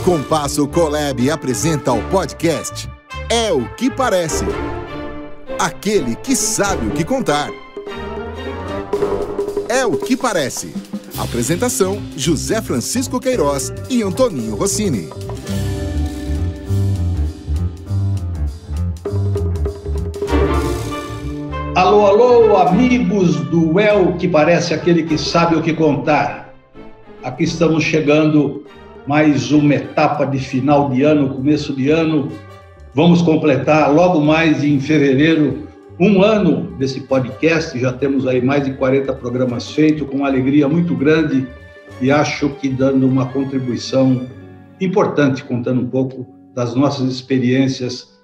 Compasso Colab apresenta o podcast É o que Parece. Aquele que sabe o que contar. É o que Parece. Apresentação: José Francisco Queiroz e Antoninho Rossini. Alô, alô, amigos do É o que Parece, aquele que sabe o que contar. Aqui estamos chegando mais uma etapa de final de ano, começo de ano. Vamos completar logo mais em fevereiro um ano desse podcast. Já temos aí mais de 40 programas feitos, com uma alegria muito grande e acho que dando uma contribuição importante, contando um pouco das nossas experiências,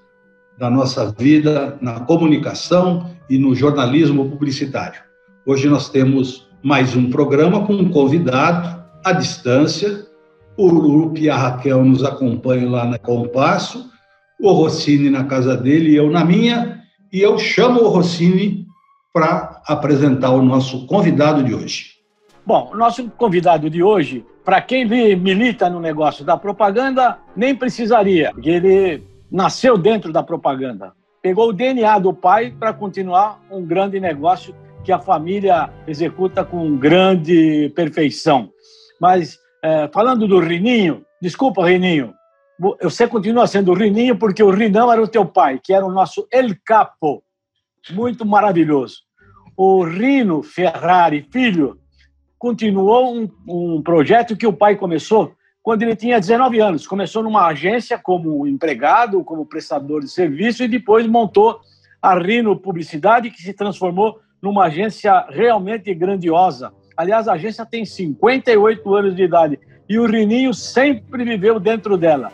da nossa vida na comunicação e no jornalismo publicitário. Hoje nós temos mais um programa com um convidado à distância. O Lupe e a Raquel nos acompanham lá na Compasso, o Rossini na casa dele e eu na minha, e eu chamo o Rossini para apresentar o nosso convidado de hoje. Bom, o nosso convidado de hoje, para quem milita no negócio da propaganda, nem precisaria, porque ele nasceu dentro da propaganda. Pegou o DNA do pai para continuar um grande negócio que a família executa com grande perfeição. Mas, falando do Rininho, desculpa, Rininho, você continua sendo o Rininho porque o Rinão era o teu pai, que era o nosso El Capo, muito maravilhoso. O Rino Ferrari, filho, continuou um projeto que o pai começou quando ele tinha 19 anos. Começou numa agência como empregado, como prestador de serviço e depois montou a Rino Publicidade, que se transformou numa agência realmente grandiosa. Aliás, a agência tem 58 anos de idade e o Rininho sempre viveu dentro dela.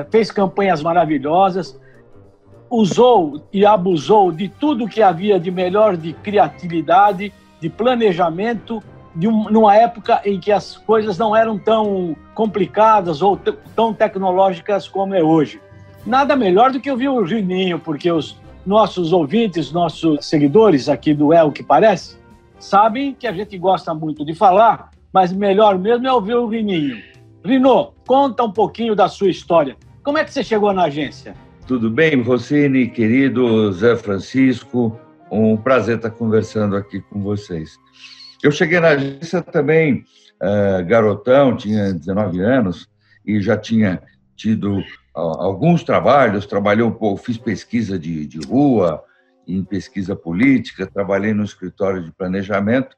Fez campanhas maravilhosas, usou e abusou de tudo que havia de melhor de criatividade, de planejamento, numa época em que as coisas não eram tão complicadas ou tão tecnológicas como é hoje. Nada melhor do que ouvir o Rininho, porque os nossos ouvintes, nossos seguidores aqui do É o que Parece, sabem que a gente gosta muito de falar, mas melhor mesmo é ouvir o Rininho. Rino, conta um pouquinho da sua história. Como é que você chegou na agência? Tudo bem, Rossini, querido Zé Francisco? Um prazer estar conversando aqui com vocês. Eu cheguei na agência também garotão, tinha 19 anos e já tinha tido alguns trabalhos, trabalhei um pouco, fiz pesquisa de rua, em pesquisa política, trabalhei no escritório de planejamento,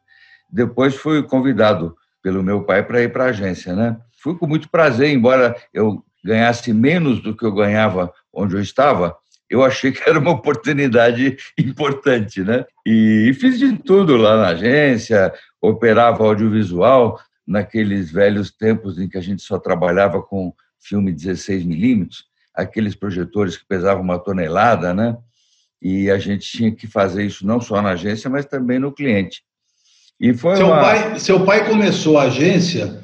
depois fui convidado pelo meu pai para ir para a agência, né? Fui com muito prazer, embora eu ganhasse menos do que eu ganhava onde eu estava, eu achei que era uma oportunidade importante, né? E fiz de tudo lá na agência, operava audiovisual, naqueles velhos tempos em que a gente só trabalhava com filme 16mm, aqueles projetores que pesavam 1 tonelada, né? E a gente tinha que fazer isso não só na agência, mas também no cliente. E foi Seu pai começou a agência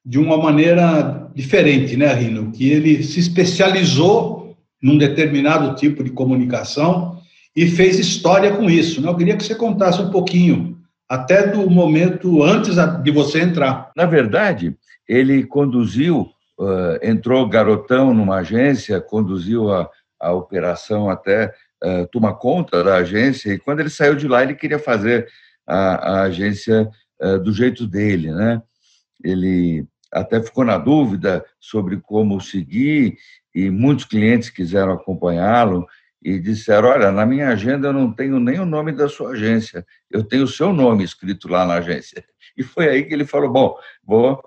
de uma maneira diferente, né, Rino? Que ele se especializou num determinado tipo de comunicação e fez história com isso, né? Eu queria que você contasse um pouquinho, até do momento antes de você entrar. Na verdade, ele conduziu, entrou garotão numa agência, conduziu a operação até tomar conta da agência, e quando ele saiu de lá, ele queria fazer a agência do jeito dele, né? Ele até ficou na dúvida sobre como seguir, e muitos clientes quiseram acompanhá-lo e disseram: olha, na minha agenda eu não tenho nem o nome da sua agência, eu tenho o seu nome escrito lá na agência. E foi aí que ele falou: bom, vou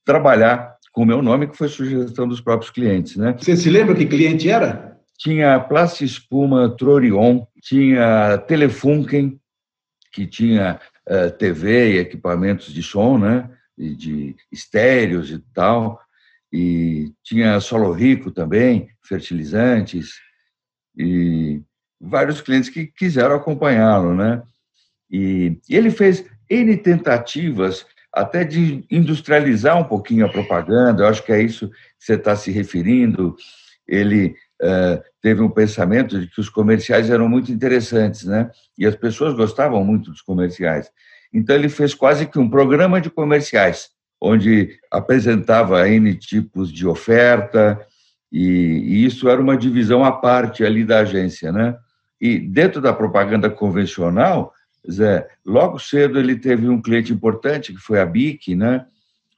trabalhar com o meu nome, que foi sugestão dos próprios clientes, né? Você se lembra que cliente era? Tinha Plasti Espuma Trorion, tinha Telefunken, que tinha TV e equipamentos de som, né? De estéreos e tal, e tinha Solo Rico também, fertilizantes, e vários clientes que quiseram acompanhá-lo, né? E ele fez N tentativas até de industrializar um pouquinho a propaganda, eu acho que é isso que você está se referindo. Ele teve um pensamento de que os comerciais eram muito interessantes, né? E as pessoas gostavam muito dos comerciais. Então, ele fez quase que um programa de comerciais, onde apresentava N tipos de oferta, e isso era uma divisão à parte ali da agência, né? E dentro da propaganda convencional, Zé, logo cedo ele teve um cliente importante, que foi a BIC, né?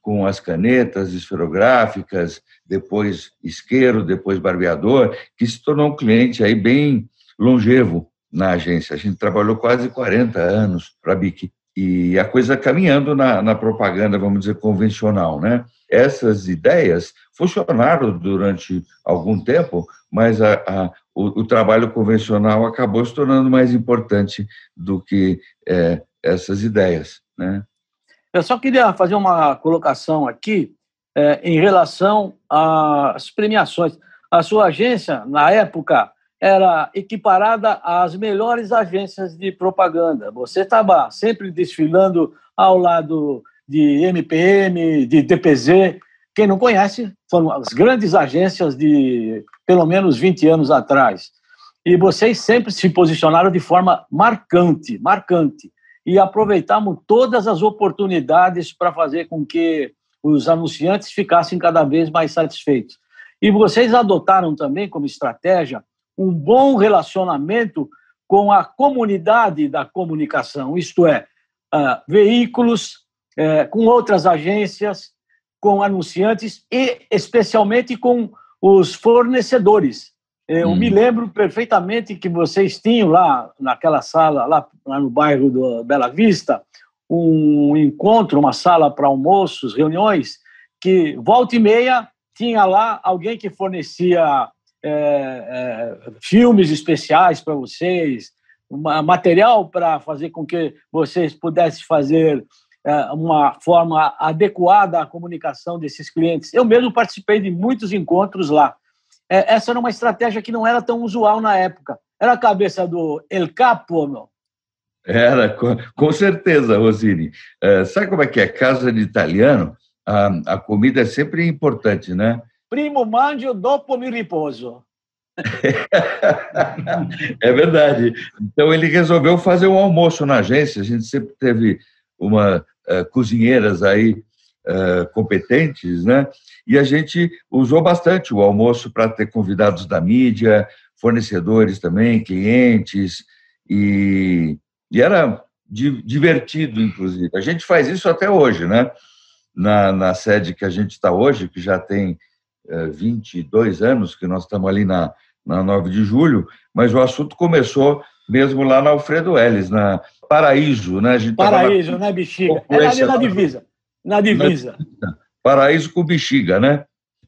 Com as canetas esferográficas, depois isqueiro, depois barbeador, que se tornou um cliente aí bem longevo na agência. A gente trabalhou quase 40 anos para a BIC. E a coisa caminhando na propaganda, vamos dizer, convencional, né? Essas ideias funcionaram durante algum tempo, mas o trabalho convencional acabou se tornando mais importante do que essas ideias, né? Eu só queria fazer uma colocação aqui em relação às premiações. A sua agência, na época, era equiparada às melhores agências de propaganda. Você estava sempre desfilando ao lado de MPM, de DPZ. Quem não conhece, foram as grandes agências de pelo menos 20 anos atrás. E vocês sempre se posicionaram de forma marcante. E aproveitamos todas as oportunidades para fazer com que os anunciantes ficassem cada vez mais satisfeitos. E vocês adotaram também como estratégia um bom relacionamento com a comunidade da comunicação, isto é, veículos, com outras agências, com anunciantes e, especialmente, com os fornecedores. Eu me lembro perfeitamente que vocês tinham lá naquela sala, lá no bairro do Bela Vista, um encontro, uma sala para almoços, reuniões, que volta e meia tinha lá alguém que fornecia filmes especiais para vocês, material para fazer com que vocês pudessem fazer uma forma adequada à comunicação desses clientes. Eu mesmo participei de muitos encontros lá. Essa era uma estratégia que não era tão usual na época. Era a cabeça do El Capo, meu? Era, com certeza, Rosine. Sabe como é que é? Casa de italiano, a comida é sempre importante, né? Primo mangio, dopo mi riposo. É verdade. Então, ele resolveu fazer um almoço na agência. A gente sempre teve cozinheiras aí competentes, né? E a gente usou bastante o almoço para ter convidados da mídia, fornecedores também, clientes, e era divertido, inclusive. A gente faz isso até hoje, né? Na sede que a gente está hoje, que já tem 22 anos, que nós estamos ali na 9 de julho, mas o assunto começou mesmo lá na Alfredo Elis, na Paraíso, né? A gente Paraíso, né, Bexiga? Era ali na divisa. Na divisa. Paraíso com Bexiga, né?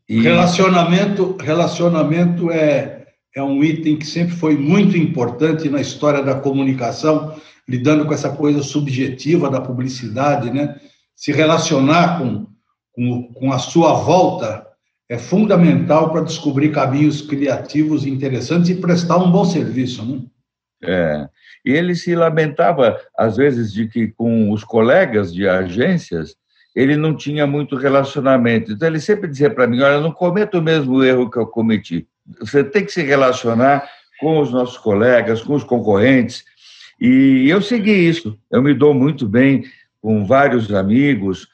E... Relacionamento é um item que sempre foi muito importante na história da comunicação, lidando com essa coisa subjetiva da publicidade, né? Se relacionar com a sua volta é fundamental para descobrir caminhos criativos interessantes e prestar um bom serviço, né? E ele se lamentava, às vezes, de que com os colegas de agências ele não tinha muito relacionamento. Então, ele sempre dizia para mim, olha, não cometa o mesmo erro que eu cometi. Você tem que se relacionar com os nossos colegas, com os concorrentes. E eu segui isso. Eu me dou muito bem com vários amigos,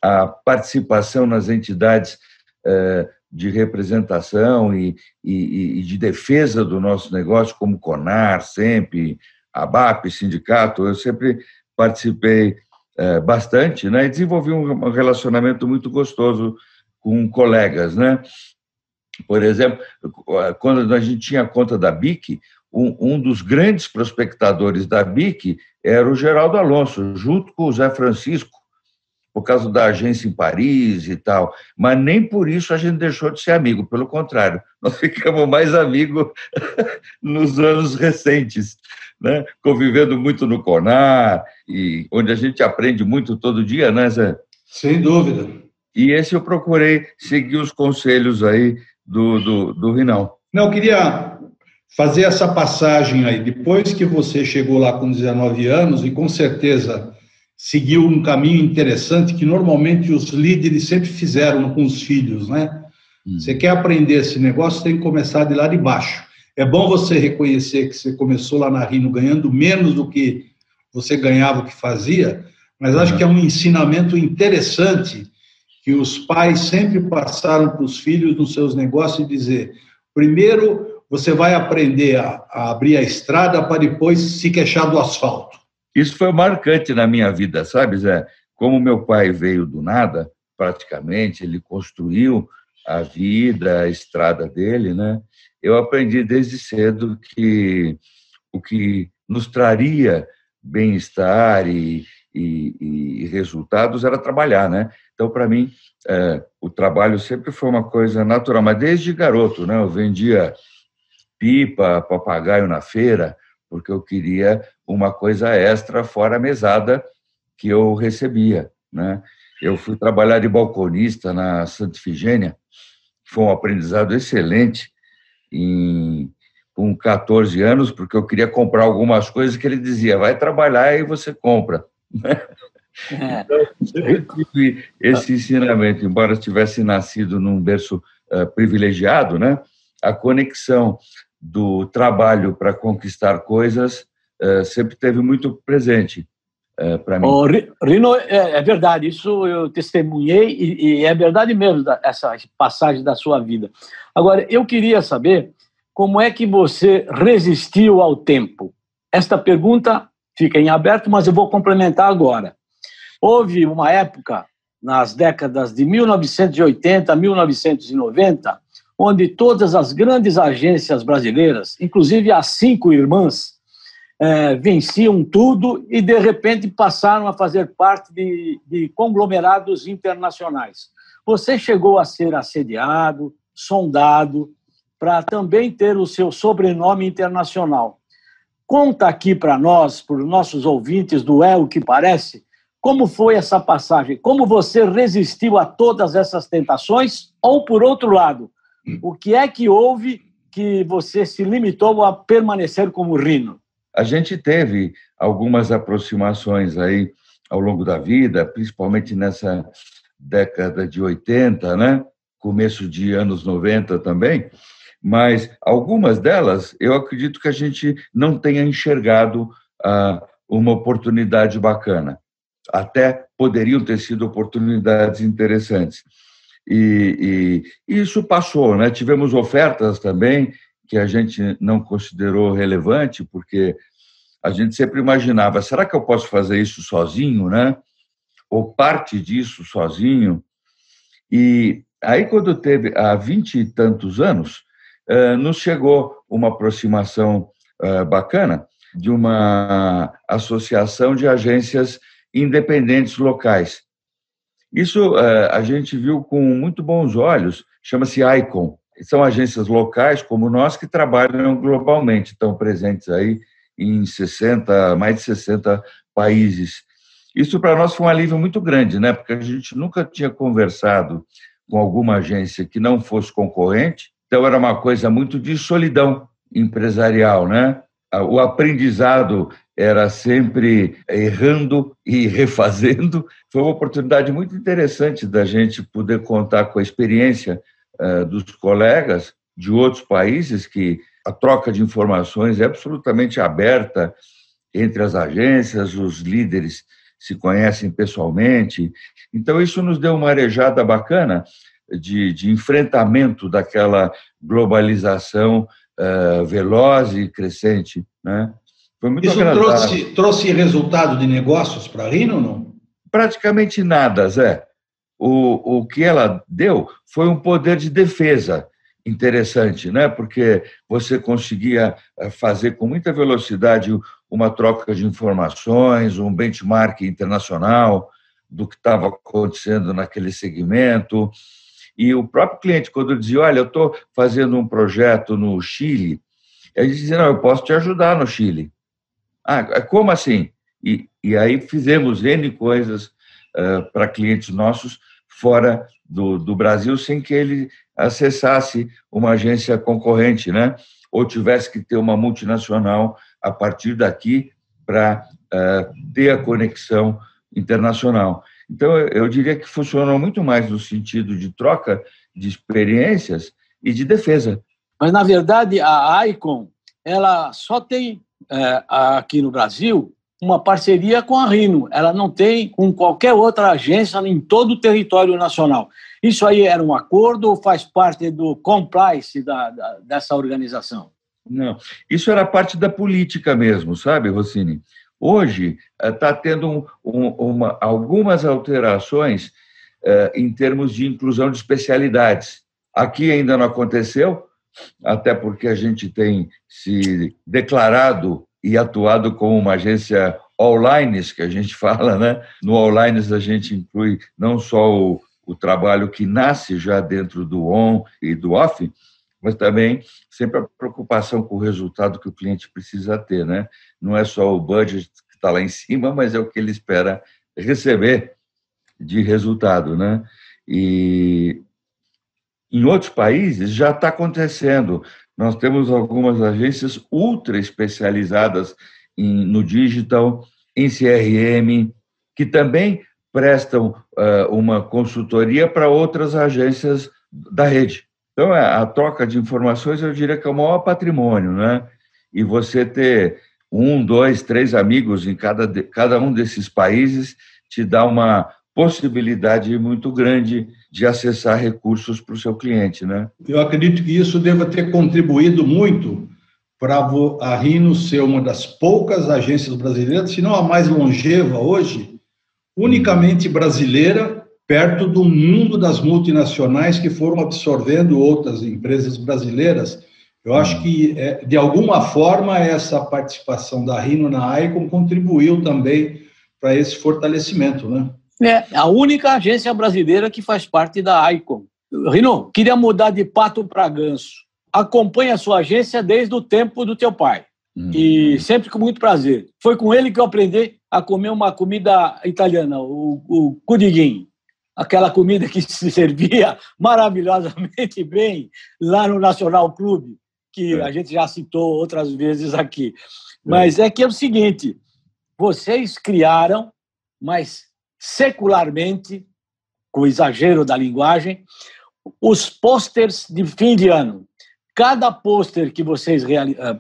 a participação nas entidades de representação e de defesa do nosso negócio, como CONAR, sempre, ABAP, sindicato, eu sempre participei bastante, né? E desenvolvi um relacionamento muito gostoso com colegas, né? Por exemplo, quando a gente tinha a conta da BIC, um dos grandes prospectadores da BIC era o Geraldo Alonso, junto com o Zé Francisco, por causa da agência em Paris e tal, mas nem por isso a gente deixou de ser amigo, pelo contrário, nós ficamos mais amigos nos anos recentes, né? Convivendo muito no CONAR, e onde a gente aprende muito todo dia, né, Zé? Sem dúvida. E esse eu procurei seguir os conselhos aí do Rinão. Não, eu queria fazer essa passagem aí, depois que você chegou lá com 19 anos, e com certeza seguiu um caminho interessante que normalmente os líderes sempre fizeram com os filhos, né? Você quer aprender esse negócio, tem que começar de lá de baixo. É bom você reconhecer que você começou lá na Rino ganhando menos do que você ganhava o que fazia, mas acho que é um ensinamento interessante que os pais sempre passaram para os filhos nos seus negócios e dizer: primeiro você vai aprender a abrir a estrada para depois se queixar do asfalto. Isso foi marcante na minha vida, sabe, Zé? Como meu pai veio do nada, praticamente, ele construiu a vida, a estrada dele, né? Eu aprendi desde cedo que o que nos traria bem-estar e resultados era trabalhar, né? Então, para mim, o trabalho sempre foi uma coisa natural, mas desde garoto, né? Eu vendia pipa, papagaio na feira, porque eu queria uma coisa extra fora a mesada que eu recebia, né? Eu fui trabalhar de balconista na Santa Ifigênia, foi um aprendizado excelente com 14 anos, porque eu queria comprar algumas coisas que ele dizia: vai trabalhar e você compra. Então, eu tive esse ensinamento, embora eu tivesse nascido num berço privilegiado, né? A conexão do trabalho para conquistar coisas sempre teve muito presente para mim. Rino, é verdade, isso eu testemunhei e é verdade mesmo essa passagem da sua vida. Agora, eu queria saber como é que você resistiu ao tempo. Esta pergunta fica em aberto, mas eu vou complementar agora. Houve uma época, nas décadas de 1980 a 1990, onde todas as grandes agências brasileiras, inclusive as 5 irmãs, venciam tudo e, de repente, passaram a fazer parte de conglomerados internacionais. Você chegou a ser assediado, sondado, para também ter o seu sobrenome internacional. Conta aqui para nós, para os nossos ouvintes do o que Parece, como foi essa passagem, como você resistiu a todas essas tentações, ou, por outro lado, o que é que houve que você se limitou a permanecer como Rino? A gente teve algumas aproximações aí ao longo da vida, principalmente nessa década de 80, né? Começo de anos 90 também, mas algumas delas eu acredito que a gente não tenha enxergado uma oportunidade bacana. Até poderiam ter sido oportunidades interessantes. E isso passou, né? Tivemos ofertas também que a gente não considerou relevante, porque a gente sempre imaginava: será que eu posso fazer isso sozinho, né? Ou parte disso sozinho? E aí, quando teve há 20 e tantos anos, nos chegou uma aproximação bacana de uma associação de agências independentes locais. Isso a gente viu com muito bons olhos, chama-se ICON. São agências locais como nós que trabalham globalmente, estão presentes aí em mais de 60 países. Isso para nós foi um alívio muito grande, né? Porque a gente nunca tinha conversado com alguma agência que não fosse concorrente, então era uma coisa muito de solidão empresarial, né? O aprendizado era sempre errando e refazendo. Foi uma oportunidade muito interessante da gente poder contar com a experiência dos colegas de outros países, que a troca de informações é absolutamente aberta entre as agências, os líderes se conhecem pessoalmente. Então, isso nos deu uma arejada bacana de enfrentamento daquela globalização veloz e crescente, né? Foi muito agradável. Isso trouxe resultado de negócios para a Rino ou não? Praticamente nada, Zé. O que ela deu foi um poder de defesa interessante, né? Porque você conseguia fazer com muita velocidade uma troca de informações, um benchmark internacional do que estava acontecendo naquele segmento. E o próprio cliente, quando dizia: olha, eu estou fazendo um projeto no Chile, ele dizia: não, eu posso te ajudar no Chile. Ah, como assim? E aí fizemos N coisas para clientes nossos fora do Brasil, sem que ele acessasse uma agência concorrente, né? Ou tivesse que ter uma multinacional a partir daqui para ter a conexão internacional. Então, eu diria que funcionou muito mais no sentido de troca de experiências e de defesa. Mas, na verdade, a ICON, ela só tem aqui no Brasil uma parceria com a Rhino. Ela não tem com qualquer outra agência em todo o território nacional. Isso aí era um acordo ou faz parte do compliance dessa organização? Não, isso era parte da política mesmo, sabe, Rossini? Hoje está tendo algumas alterações em termos de inclusão de especialidades. Aqui ainda não aconteceu, até porque a gente tem se declarado e atuado como uma agência all lines, que a gente fala, né? No all lines a gente inclui não só o trabalho que nasce já dentro do on e do off, mas também sempre a preocupação com o resultado que o cliente precisa ter, né? Não é só o budget que está lá em cima, mas é o que ele espera receber de resultado, né? E em outros países já está acontecendo. Nós temos algumas agências ultra especializadas no digital, em CRM, que também prestam uma consultoria para outras agências da rede. Então, a troca de informações, eu diria que é o maior patrimônio, né? E você ter 1, 2, 3 amigos em cada um desses países te dá uma possibilidade muito grande de acessar recursos para o seu cliente, né? Eu acredito que isso deva ter contribuído muito para a Rhino ser uma das poucas agências brasileiras, se não a mais longeva hoje, unicamente brasileira, perto do mundo das multinacionais que foram absorvendo outras empresas brasileiras. Eu acho que, de alguma forma, essa participação da Rhino na Icon contribuiu também para esse fortalecimento, né? É a única agência brasileira que faz parte da Icon. Rhino, queria mudar de pato para ganso. Acompanho a sua agência desde o tempo do teu pai. E sempre com muito prazer. Foi com ele que eu aprendi a comer uma comida italiana, o cudiguinho. Aquela comida que se servia maravilhosamente bem lá no Nacional Clube, que a gente já citou outras vezes aqui. Mas é que é o seguinte, vocês criaram, mas secularmente, com exagero da linguagem, os pôsteres de fim de ano. Cada pôster que vocês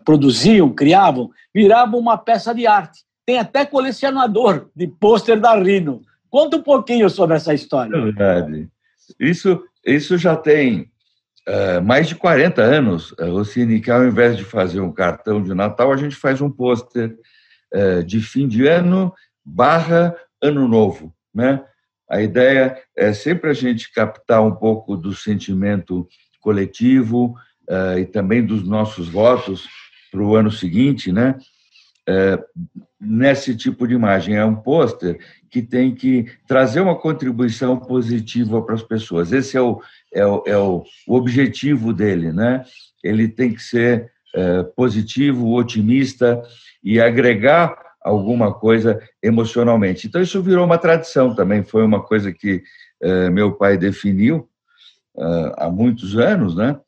produziam, criavam, virava uma peça de arte. Tem até colecionador de pôster da Rhino. Conta um pouquinho sobre essa história. É verdade. Isso já tem mais de 40 anos, Rossini, que ao invés de fazer um cartão de Natal, a gente faz um pôster de fim de ano / ano novo, né? A ideia é sempre a gente captar um pouco do sentimento coletivo e também dos nossos votos para o ano seguinte, né? Nesse tipo de imagem. É um pôster que tem que trazer uma contribuição positiva para as pessoas. Esse é o objetivo dele, né? Ele tem que ser positivo, otimista e agregar alguma coisa emocionalmente. Então, isso virou uma tradição também, foi uma coisa que meu pai definiu há muitos anos, né?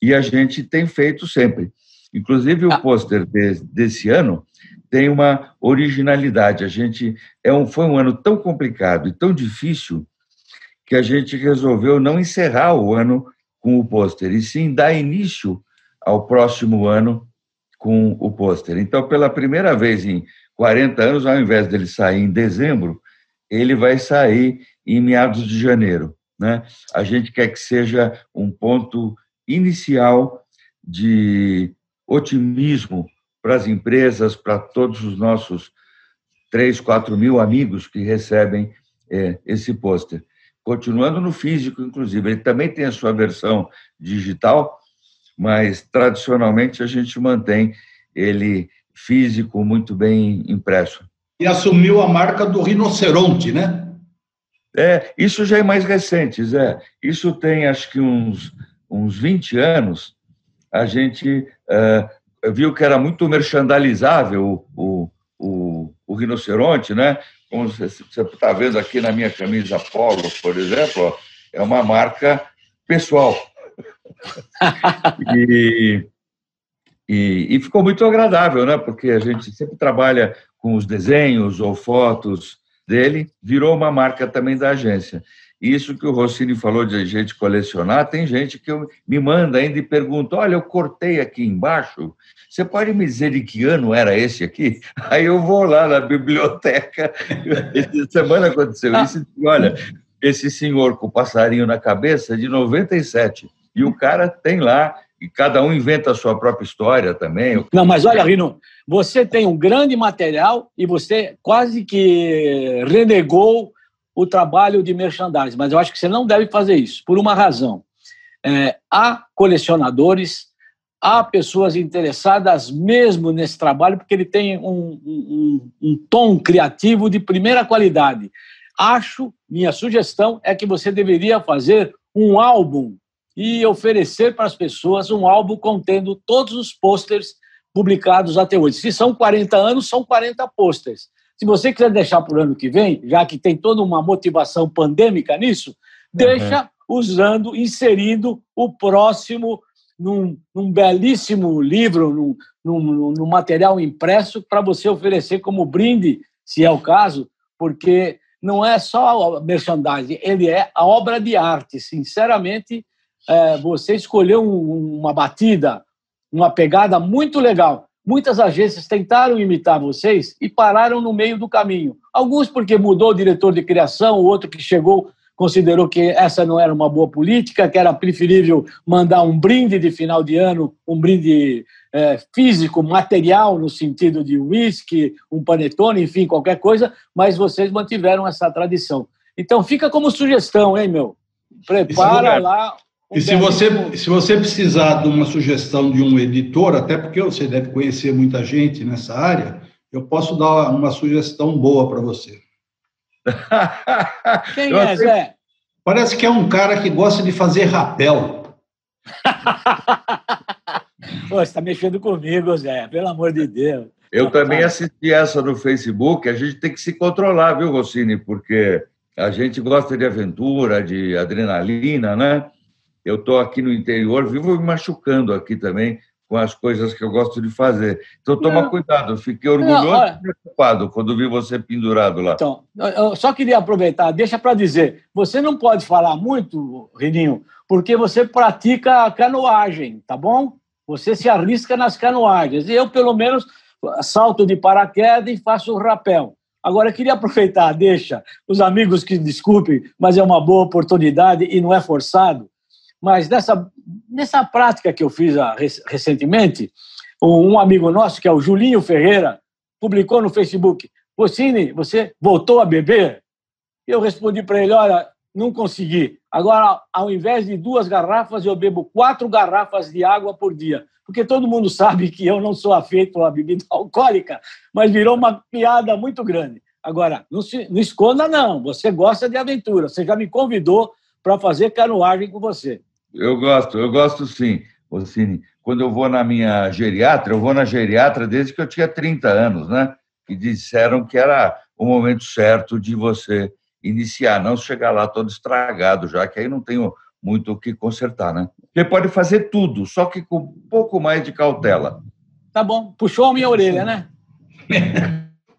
E a gente tem feito sempre. Inclusive, o pôster desse ano tem uma originalidade. Foi um ano tão complicado e tão difícil que a gente resolveu não encerrar o ano com o pôster, e sim dar início ao próximo ano com o pôster. Então, pela primeira vez em 40 anos, ao invés dele sair em dezembro, ele vai sair em meados de janeiro, né? A gente quer que seja um ponto inicial de otimismo para as empresas, para todos os nossos 3, 4 mil amigos que recebem esse pôster. Continuando no físico, inclusive. Ele também tem a sua versão digital, mas, tradicionalmente, a gente mantém ele físico, muito bem impresso. E assumiu a marca do rinoceronte, né? Isso já é mais recente, Zé. Isso tem, acho que, uns 20 anos. A gente viu que era muito merchandalizável o rinoceronte, né? Como você está vendo aqui na minha camisa Polo, por exemplo, ó, é uma marca pessoal. E ficou muito agradável, né? Porque a gente sempre trabalha com os desenhos ou fotos dele, virou uma marca também da agência. Isso que o Rossini falou de a gente colecionar, tem gente que me manda ainda e pergunta, olha, eu cortei aqui embaixo, você pode me dizer de que ano era esse aqui? Aí eu vou lá na biblioteca, essa semana aconteceu isso, e olha, esse senhor com o passarinho na cabeça é de 97, e o cara tem lá, e cada um inventa a sua própria história também. Não, mas olha, Rino, você tem um grande material e você quase que renegou o trabalho de merchandising, mas eu acho que você não deve fazer isso, por uma razão. Há colecionadores, há pessoas interessadas mesmo nesse trabalho, porque ele tem um tom criativo de primeira qualidade. Minha sugestão é que você deveria fazer um álbum e oferecer para as pessoas um álbum contendo todos os pôsteres publicados até hoje. Se são 40 anos, são 40 pôsteres. Se você quiser deixar para o ano que vem, já que tem toda uma motivação pandêmica nisso, deixa inserindo o próximo num belíssimo livro, num material impresso para você oferecer como brinde, se é o caso, porque não é só merchandising, ele é a obra de arte. Sinceramente, você escolheu uma batida, uma pegada muito legal. Muitas agências tentaram imitar vocês e pararam no meio do caminho. Alguns porque mudou o diretor de criação, o outro que chegou considerou que essa não era uma boa política, que era preferível mandar um brinde de final de ano, um brinde físico, material, no sentido de uísque, um panetone, enfim, qualquer coisa, mas vocês mantiveram essa tradição. Então, fica como sugestão, hein, meu? Prepara lá... E se você precisar de uma sugestão de um editor, até porque você deve conhecer muita gente nessa área, eu posso dar uma sugestão boa para você. Quem é, Zé? Parece que é um cara que gosta de fazer rapel. Você está mexendo comigo, Zé, pelo amor de Deus. Eu também assisti essa no Facebook. A gente tem que se controlar, viu, Rossini? Porque a gente gosta de aventura, de adrenalina, né? Eu estou aqui no interior, vivo me machucando aqui também com as coisas que eu gosto de fazer. Então, toma cuidado. Eu fiquei orgulhoso e preocupado quando vi você pendurado lá. Então, eu só queria aproveitar, deixa para dizer, você não pode falar muito, Rininho, porque você pratica canoagem, tá bom? Você se arrisca nas canoagens. E eu, pelo menos, salto de paraquedas e faço o rapel. Agora, eu queria aproveitar, deixa os amigos que desculpem, mas é uma boa oportunidade e não é forçado. Mas nessa prática que eu fiz recentemente, um amigo nosso, que é o Julinho Ferreira, publicou no Facebook: Rossini, você voltou a beber? Eu respondi para ele: olha, não consegui. Agora, ao invés de 2 garrafas, eu bebo 4 garrafas de água por dia. Porque todo mundo sabe que eu não sou afeito à bebida alcoólica, mas virou uma piada muito grande. Agora, não esconda, não. Você gosta de aventura. Você já me convidou para fazer canoagem com você. Eu gosto sim, Rossini. Quando eu vou na minha geriatra, eu vou na geriatra desde que eu tinha 30 anos, né? E disseram que era o momento certo de você iniciar, não chegar lá todo estragado já, que aí não tenho muito o que consertar, né? Você pode fazer tudo, só que com um pouco mais de cautela. Tá bom, puxou a minha orelha, né?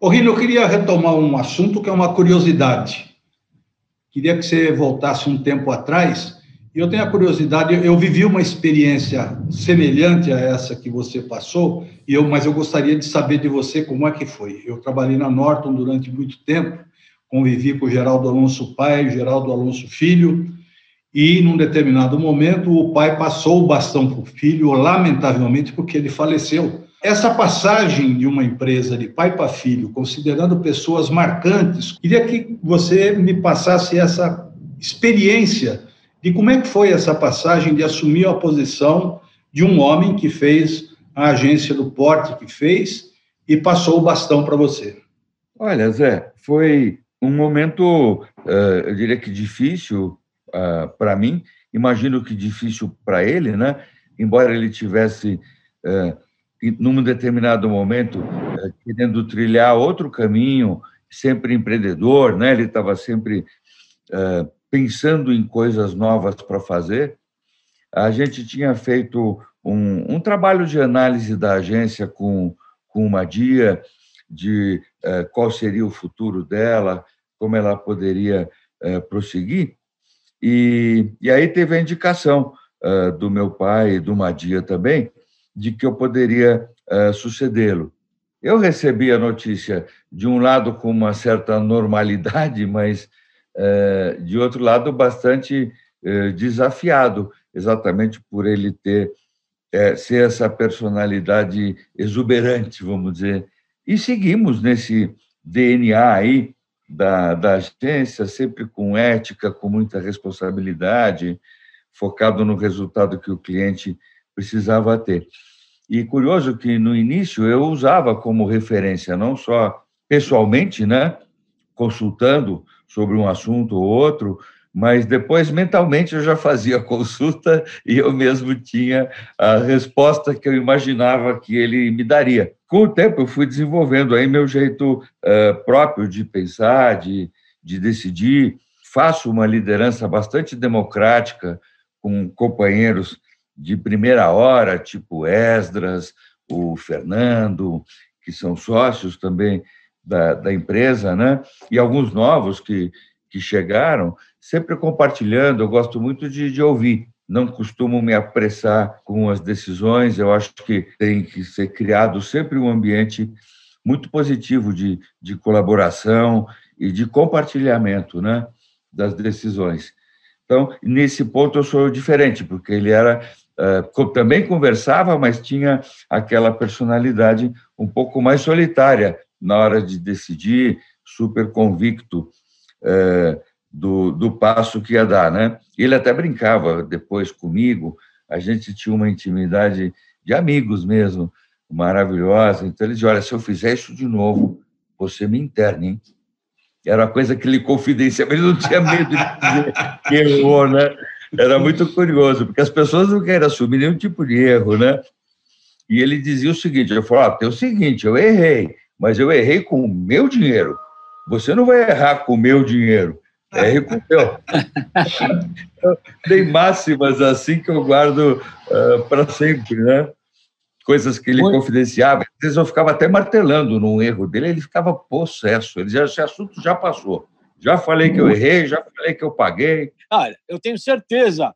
Ô, Rino, eu queria retomar um assunto que é uma curiosidade. Queria que você voltasse um tempo atrás. Eu tenho a curiosidade, eu vivi uma experiência semelhante a essa que você passou, mas eu gostaria de saber de você como é que foi. Eu trabalhei na Norton durante muito tempo, convivi com o Geraldo Alonso pai, o Geraldo Alonso filho, e num determinado momento o pai passou o bastão para o filho, lamentavelmente, porque ele faleceu. Essa passagem de uma empresa de pai para filho, considerando pessoas marcantes, queria que você me passasse essa experiência de como é que foi essa passagem de assumir a posição de um homem que fez a agência do porte que fez e passou o bastão para você. Olha, Zé, foi um momento, eu diria que difícil para mim, imagino que difícil para ele, né? Embora ele tivesse, num determinado momento, querendo trilhar outro caminho, sempre empreendedor, né? Ele estava sempre pensando em coisas novas para fazer. A gente tinha feito um trabalho de análise da agência com uma Dia de qual seria o futuro dela, como ela poderia prosseguir. E aí teve a indicação do meu pai e do Madia também, de que eu poderia sucedê-lo. Eu recebi a notícia, de um lado, com uma certa normalidade, mas, de outro lado, bastante desafiado, exatamente por ele ser essa personalidade exuberante, vamos dizer. E seguimos nesse DNA aí da agência, sempre com ética, com muita responsabilidade, focado no resultado que o cliente precisava ter. E curioso que, no início, eu usava como referência, não só pessoalmente, né, consultando sobre um assunto ou outro, mas depois, mentalmente, eu já fazia a consulta e eu mesmo tinha a resposta que eu imaginava que ele me daria. Com o tempo, eu fui desenvolvendo aí meu jeito próprio de pensar, de decidir. Faço uma liderança bastante democrática com companheiros de primeira hora, tipo Esdras, o Fernando, que são sócios também da empresa, né? E alguns novos que chegaram, sempre compartilhando. Eu gosto muito de ouvir, não costumo me apressar com as decisões. Eu acho que tem que ser criado sempre um ambiente muito positivo de colaboração e de compartilhamento, né, das decisões. Então, nesse ponto, eu sou diferente, porque ele também conversava, mas tinha aquela personalidade um pouco mais solitária na hora de decidir, super convicto do passo que ia dar, né? Ele até brincava depois comigo, a gente tinha uma intimidade de amigos mesmo, maravilhosa. Então ele dizia: olha, se eu fizer isso de novo, você me interna, hein? Era uma coisa que ele confidenciava, ele não tinha medo de dizer que errou, né? Era muito curioso, porque as pessoas não querem assumir nenhum tipo de erro, né? E ele dizia o seguinte: eu falava, tem o seguinte, eu errei, mas eu errei com o meu dinheiro. Você não vai errar com o meu dinheiro, erre com o meu. Tem máximas assim que eu guardo para sempre, né? Coisas que ele confidenciava. Às vezes eu ficava até martelando num erro dele, ele ficava possesso. Ele dizia: esse assunto já passou. Já falei que eu errei, já falei que eu paguei. Olha, eu tenho certeza,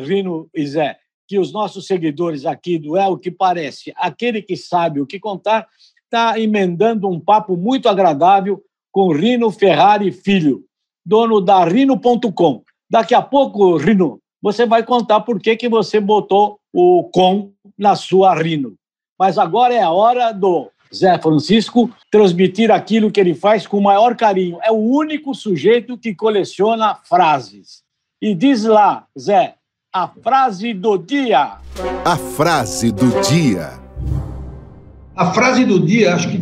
Rino e Zé, que os nossos seguidores aqui do É o que Parece, aquele que sabe o que contar, está emendando um papo muito agradável com Rino Ferrari Filho, dono da Rino.com. Daqui a pouco, Rino, você vai contar por que você botou o com na sua Rino. Mas agora é a hora do Zé Francisco transmitir aquilo que ele faz com o maior carinho. É o único sujeito que coleciona frases. E diz lá, Zé, a frase do dia. A frase do dia. A frase do dia, acho que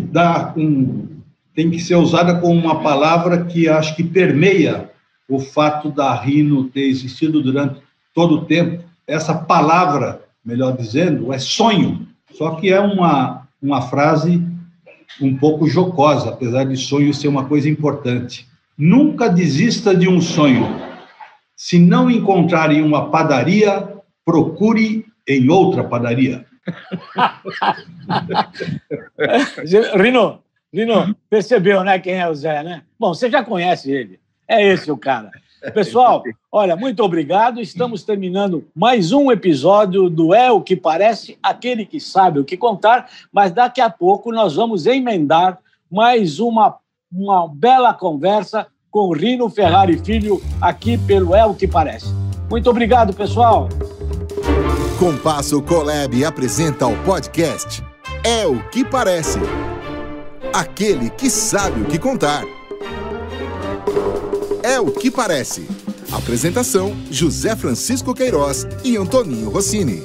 tem que ser usada como uma palavra que acho que permeia o fato da Rino ter existido durante todo o tempo. Essa palavra, melhor dizendo, é sonho. Só que é uma frase um pouco jocosa, apesar de sonho ser uma coisa importante. Nunca desista de um sonho. Se não encontrar em uma padaria, procure em outra padaria. Rino, percebeu, né, quem é o Zé, né? Bom, você já conhece ele. É esse o cara. Pessoal, olha, muito obrigado. Estamos terminando mais um episódio do É o que Parece, aquele que sabe o que contar, mas daqui a pouco nós vamos emendar mais uma bela conversa com Rino Ferrari Filho aqui pelo É o que Parece. Muito obrigado, pessoal. Compasso Colab apresenta o podcast É o que Parece, aquele que sabe o que contar. É o que Parece. Apresentação: José Francisco Queiroz e Antoninho Rossini.